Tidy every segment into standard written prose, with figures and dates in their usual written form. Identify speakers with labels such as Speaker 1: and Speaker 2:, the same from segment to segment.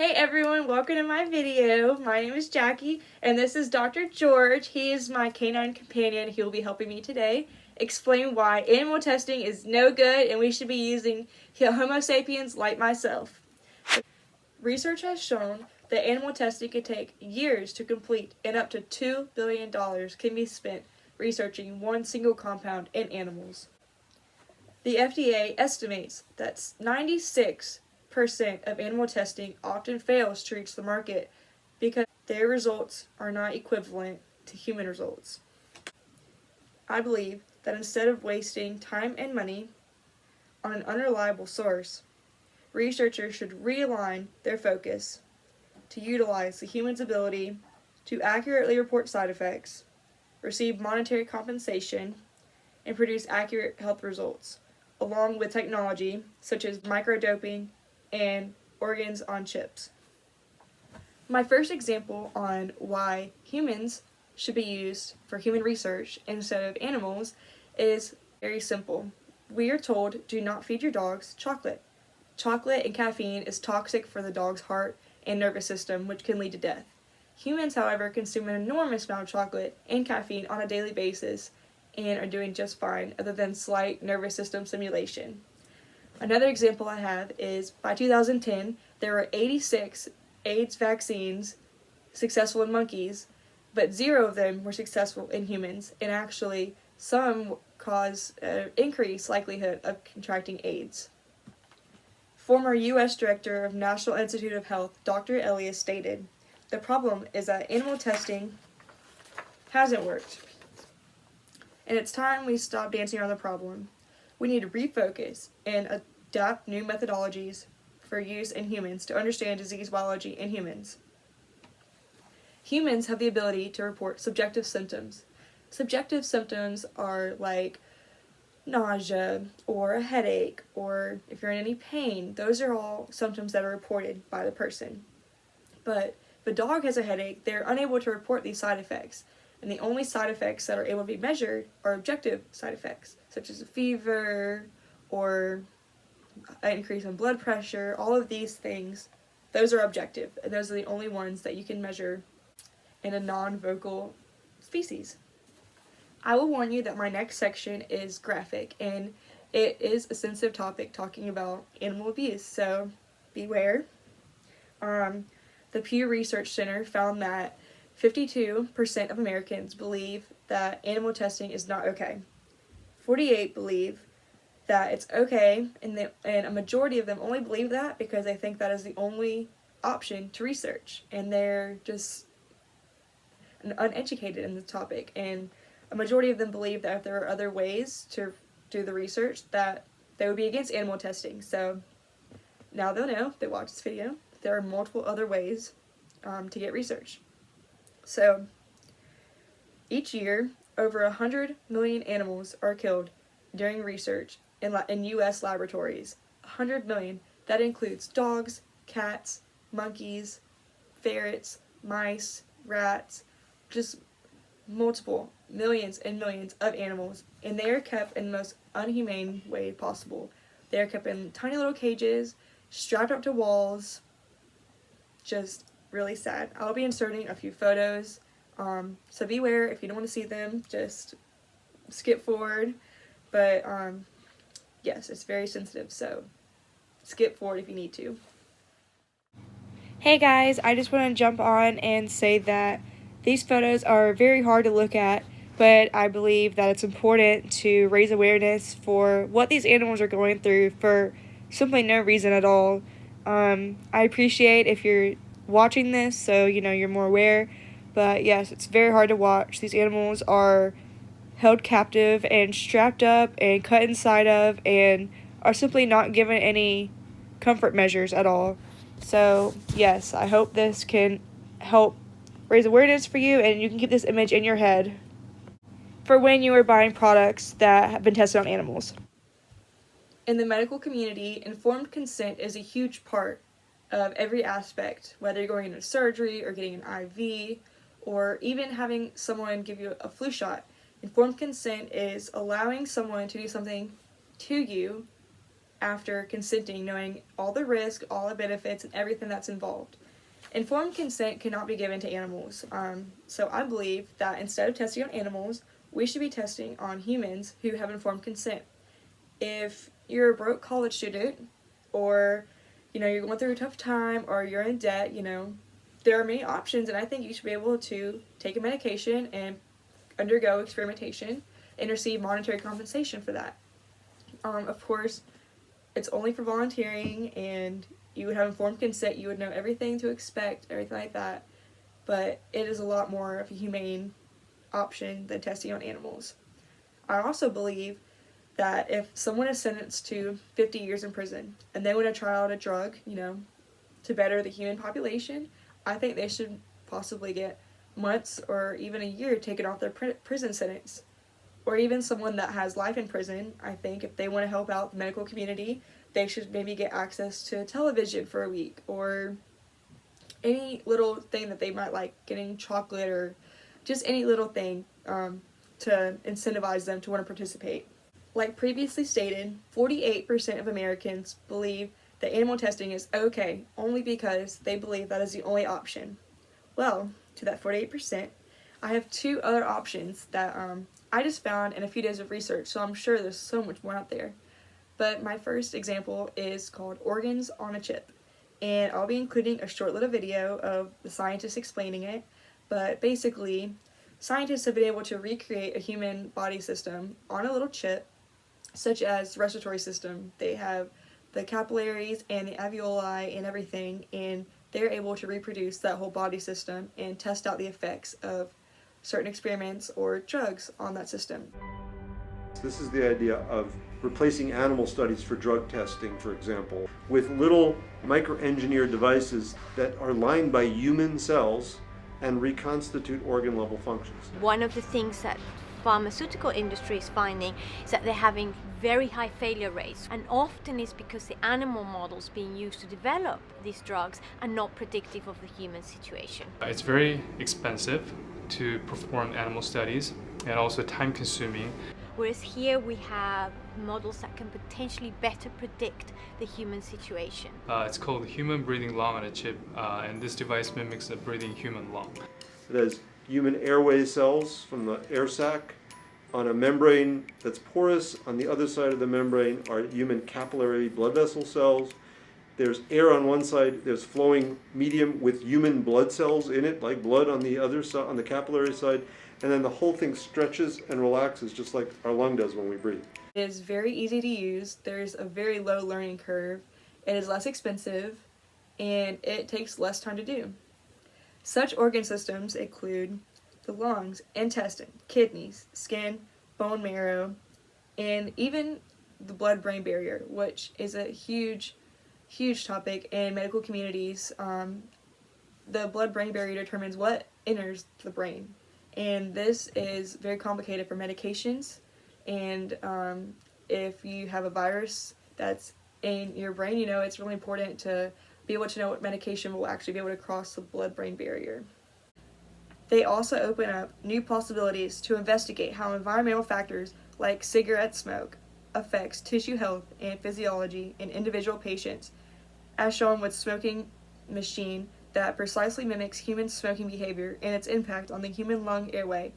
Speaker 1: Hey everyone, welcome to my video. My name is Jackie and this is Dr. George. He is my canine companion. He will be helping me today explain why animal testing is no good and we should be using Homo sapiens like myself. Research has shown that animal testing can take years to complete and up to $2 billion can be spent researching one single compound in animals. The FDA estimates that 96% of animal testing often fails to reach the market because their results are not equivalent to human results. I believe that instead of wasting time and money on an unreliable source, researchers should realign their focus to utilize the human's ability to accurately report side effects, receive monetary compensation, and produce accurate health results, along with technology such as microdoping and organs on chips. My first example on why humans should be used for human research instead of animals is very simple. We are told do not feed your dogs chocolate. Chocolate and caffeine is toxic for the dog's heart and nervous system, which can lead to death. Humans, however, consume an enormous amount of chocolate and caffeine on a daily basis and are doing just fine other than slight nervous system stimulation. Another example I have is by 2010, there were 86 AIDS vaccines successful in monkeys, but 0 of them were successful in humans, and actually some cause increased likelihood of contracting AIDS. Former U.S. Director of National Institute of Health, Dr. Elias stated, "The problem is that animal testing hasn't worked, and it's time we stop dancing around the problem. We need to refocus and adapt new methodologies for use in humans to understand disease biology in humans. Humans have the ability to report subjective symptoms. Subjective symptoms are like nausea or a headache or if you're in any pain. Those are all symptoms that are reported by the person. But if a dog has a headache, they're unable to report these side effects. And the only side effects that are able to be measured are objective side effects, such as a fever or an increase in blood pressure. All of these things, those are objective, and those are the only ones that you can measure in a non-vocal species. I will warn you that my next section is graphic, and it is a sensitive topic talking about animal abuse, so beware. The Pew Research Center found that 52% of Americans believe that animal testing is not okay. 48% believe that it's okay, and a majority of them only believe that because they think that is the only option to research, and they're just uneducated in the topic. And a majority of them believe that if there are other ways to do the research, that they would be against animal testing. So now they'll know, if they watch this video, there are multiple other ways to get research. So each year, over 100 million animals are killed during research in U.S. laboratories. 100 million. That includes dogs, cats, monkeys, ferrets, mice, rats, just multiple millions and millions of animals, and they are kept in the most unhumane way possible. They are kept in tiny little cages, strapped up to walls. Just really sad. I'll be inserting a few photos, so beware. If you don't want to see them, just skip forward. But yes, it's very sensitive, so skip forward if you need to. Hey guys, I just want to jump on and say that these photos are very hard to look at, but I believe that it's important to raise awareness for what these animals are going through for simply no reason at all. I appreciate if you're watching this, so you're more aware, but yes, it's very hard to watch. These animals are held captive and strapped up and cut inside of and are simply not given any comfort measures at all. So yes, I hope this can help raise awareness for you, and you can keep this image in your head for when you are buying products that have been tested on animals. In the medical community, informed consent is a huge part of every aspect, whether you're going into surgery or getting an IV or even having someone give you a flu shot. Informed consent is allowing someone to do something to you after consenting, knowing all the risk, all the benefits, and everything that's involved. Informed consent cannot be given to animals. So I believe that instead of testing on animals, we should be testing on humans who have informed consent. If you're a broke college student, or you're going through a tough time, or you're in debt, there are many options, and I think you should be able to take a medication and undergo experimentation and receive monetary compensation for that. Of course, it's only for volunteering, and you would have informed consent, you would know everything to expect, everything like that, but it is a lot more of a humane option than testing on animals. I also believe that if someone is sentenced to 50 years in prison and they want to try out a drug, to better the human population, I think they should possibly get months or even a year taken off their prison sentence. Or even someone that has life in prison, I think if they want to help out the medical community, they should maybe get access to television for a week, or any little thing that they might like, getting chocolate or just any little thing to incentivize them to want to participate. Like previously stated, 48% of Americans believe that animal testing is okay only because they believe that is the only option. Well, to that 48%, I have two other options that I just found in a few days of research, so I'm sure there's so much more out there. But my first example is called Organs on a Chip, and I'll be including a short little video of the scientists explaining it. But basically, scientists have been able to recreate a human body system on a little chip, such as the respiratory system. They have the capillaries and the alveoli and everything, and they're able to reproduce that whole body system and test out the effects of certain experiments or drugs on that system.
Speaker 2: This is the idea of replacing animal studies for drug testing, for example, with little micro-engineered devices that are lined by human cells and reconstitute organ-level functions.
Speaker 3: One of the things that pharmaceutical industry is finding is that they're having very high failure rates, and often it's because the animal models being used to develop these drugs are not predictive of the human situation.
Speaker 4: It's very expensive to perform animal studies and also time consuming.
Speaker 3: Whereas here we have models that can potentially better predict the human situation.
Speaker 4: It's called human breathing lung on a chip, and this device mimics a breathing human lung.
Speaker 2: It has human airway cells from the air sac on a membrane that's porous. On the other side of the membrane are human capillary blood vessel cells. There's air on one side, there's flowing medium with human blood cells in it, like blood on the other side, on the capillary side, and then the whole thing stretches and relaxes just like our lung does when we breathe.
Speaker 1: It is very easy to use, there's a very low learning curve, it is less expensive, and it takes less time to do. Such organ systems include the lungs, intestine, kidneys, skin, bone marrow, and even the blood-brain barrier, which is a huge topic in medical communities. The blood-brain barrier determines what enters the brain, and this is very complicated for medications. And if you have a virus that's in your brain, it's really important to be able to know what medication will actually be able to cross the blood-brain barrier. They also open up new possibilities to investigate how environmental factors like cigarette smoke affects tissue health and physiology in individual patients, as shown with smoking machine that precisely mimics human smoking behavior and its impact on the human lung airway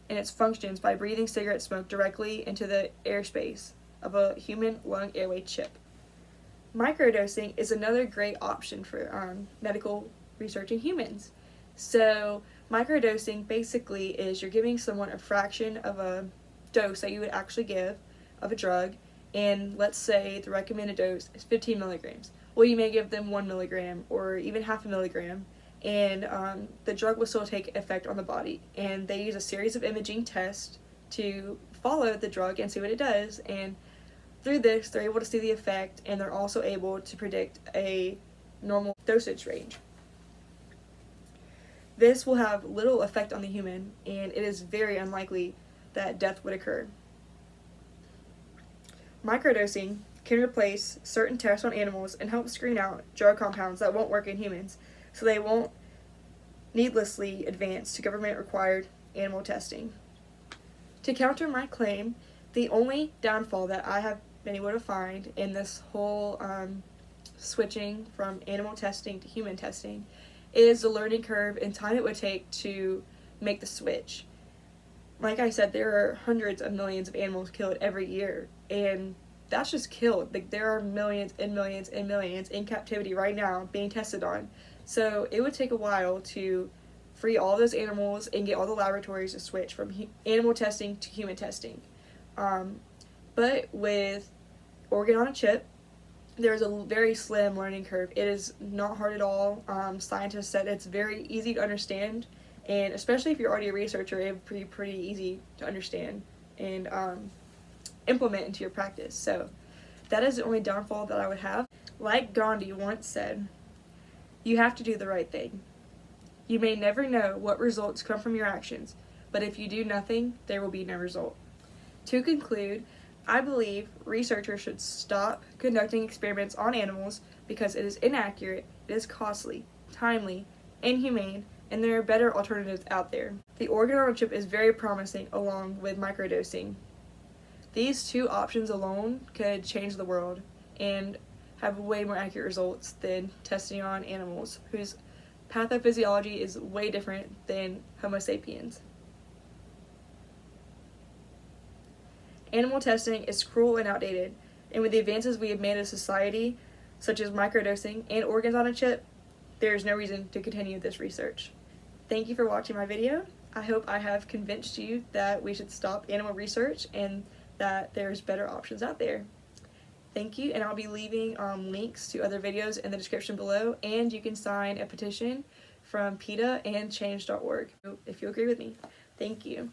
Speaker 1: and its functions by breathing cigarette smoke directly into the airspace of a human lung airway chip. Microdosing is another great option for medical research in humans. So microdosing basically is you're giving someone a fraction of a dose that you would actually give of a drug, and let's say the recommended dose is 15 milligrams. Well, you may give them 1 milligram or even half a milligram, and the drug will still take effect on the body. And they use a series of imaging tests to follow the drug and see what it does, and through this they're able to see the effect, and they're also able to predict a normal dosage range. This will have little effect on the human, and it is very unlikely that death would occur. Microdosing can replace certain tests on animals and help screen out drug compounds that won't work in humans, so they won't needlessly advance to government-required animal testing. To counter my claim, the only downfall that I have been able to find in this whole switching from animal testing to human testing is the learning curve and time it would take to make the switch. Like I said, there are hundreds of millions of animals killed every year, and that's just killed. Like, there are millions and millions and millions in captivity right now being tested on. So it would take a while to free all those animals and get all the laboratories to switch from animal testing to human testing. But with organ on a chip, there's a very slim learning curve. It is not hard at all. Scientists said it's very easy to understand, and especially if you're already a researcher, it would be pretty easy to understand and implement into your practice. So that is the only downfall that I would have. Like Gandhi once said, you have to do the right thing. You may never know what results come from your actions, but if you do nothing, there will be no result. To conclude, I believe researchers should stop conducting experiments on animals because it is inaccurate, it is costly, timely, inhumane, and there are better alternatives out there. The organ on a chip is very promising along with microdosing. These two options alone could change the world and have way more accurate results than testing on animals whose pathophysiology is way different than Homo sapiens. Animal testing is cruel and outdated, and with the advances we have made as society, such as microdosing and organs on a chip, there is no reason to continue this research. Thank you for watching my video. I hope I have convinced you that we should stop animal research and that there's better options out there. Thank you, and I'll be leaving links to other videos in the description below, and you can sign a petition from PETA and change.org if you agree with me. Thank you.